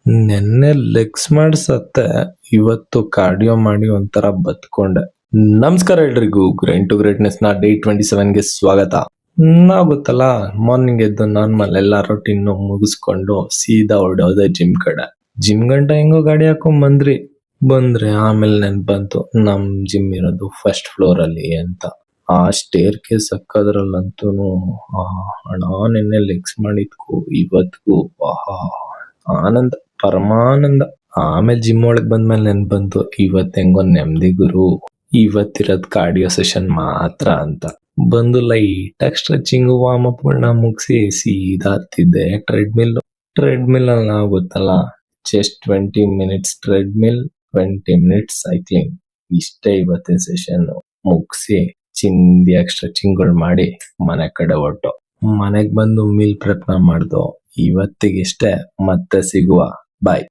ನೆನ್ನೆ ಲೆಗ್ಸ್ ಮಾಡ್ಸತ್ತೆ, ಇವತ್ತು ಕಾರ್ಡಿಯೋ ಮಾಡಿ ಒಂಥರ ಬತ್ಕೊಂಡೆ. ನಮಸ್ಕಾರ ಎಲ್ರಿಗೂ, ಗ್ರೈಂಡ್ ಟು ಗ್ರೇಟ್ನೆಸ್ ನ ಡೇ 27ಗೆ ಸ್ವಾಗತ. ನಾವ್ ಗೊತ್ತಲ್ಲ, ಮಾರ್ನಿಂಗ್ ಎದ್ದು ನಾರ್ಮಲ್ ಎಲ್ಲ ರೊಟೀನ್ ಮುಗಿಸ್ಕೊಂಡು ಸೀದಾ ಹೊರಡೋದೆ ಜಿಮ್ ಕಡೆ. ಜಿಮ್ ಗಂಟ ಹೆಂಗೋ ಗಾಡಿ ಹಾಕೊಂಡ್ ಬಂದ್ರೆ ಆಮೇಲೆ ನೆನ್ಪ್ ಬಂತು ನಮ್ ಜಿಮ್ ಇರೋದು ಫಸ್ಟ್ ಫ್ಲೋರ್ ಅಲ್ಲಿ ಅಂತ. ಆ ಸ್ಟೇರ್ ಕೇಸ್ ಹಕ್ಕದ್ರಲ್ಲಂತೂ ಹಣ ನೆನ್ನೆ ಲೆಗ್ಸ್ ಮಾಡಿದ್ಕು ಇವತ್ಗೂ ಆನಂದ ಪರಮಾನಂದ. ಆಮೇಲೆ ಜಿಮ್ ಒಳಗ್ ಬಂದ್ಮೇಲೆ ನೆನ್ಪ್ ಬಂತು, ಇವತ್ ಹೆಂಗೋ ನೆಮ್ಮದಿ ಗುರು, ಇವತ್ತಿರೋದ್ ಕಾರ್ಡಿಯೋ ಸೆಷನ್ ಮಾತ್ರ ಅಂತ. ಬಂದು ಲೈಟ್ ಆಗಿ ಸ್ಟ್ರೆಚಿಂಗ್ ವಾರ್ಮ್ ಅಪ್ ಗಳನ್ನ ಮುಗಿಸಿ ಸೀದಾ ಹತ್ತಿದ್ದೆ ಟ್ರೆಡ್ಮಿಲ್ ಅಲ್ಲಿ ನಾವು ಗೊತ್ತಲ್ಲ, just 20 minutes treadmill, 20 minutes cycling. ಇಷ್ಟೇ ಇವತ್ತಿನ ಸೆಷನ್. ಮುಗಿಸಿ ಚಿಂದಿಯಾಗಿ ಸ್ಟ್ರೆಚಿಂಗ್ ಗಳು ಮಾಡಿ ಮನೆ ಕಡೆ ಹೊರಟು. ಮನೆಗ್ ಬಂದು ಮೀಲ್ ಪ್ರೆಪ್ ಮಾಡ್ದು. ಇವತ್ತಿಗಿಷ್ಟೇ, ಮತ್ತೆ ಸಿಗುವ, ಬಾಯ್.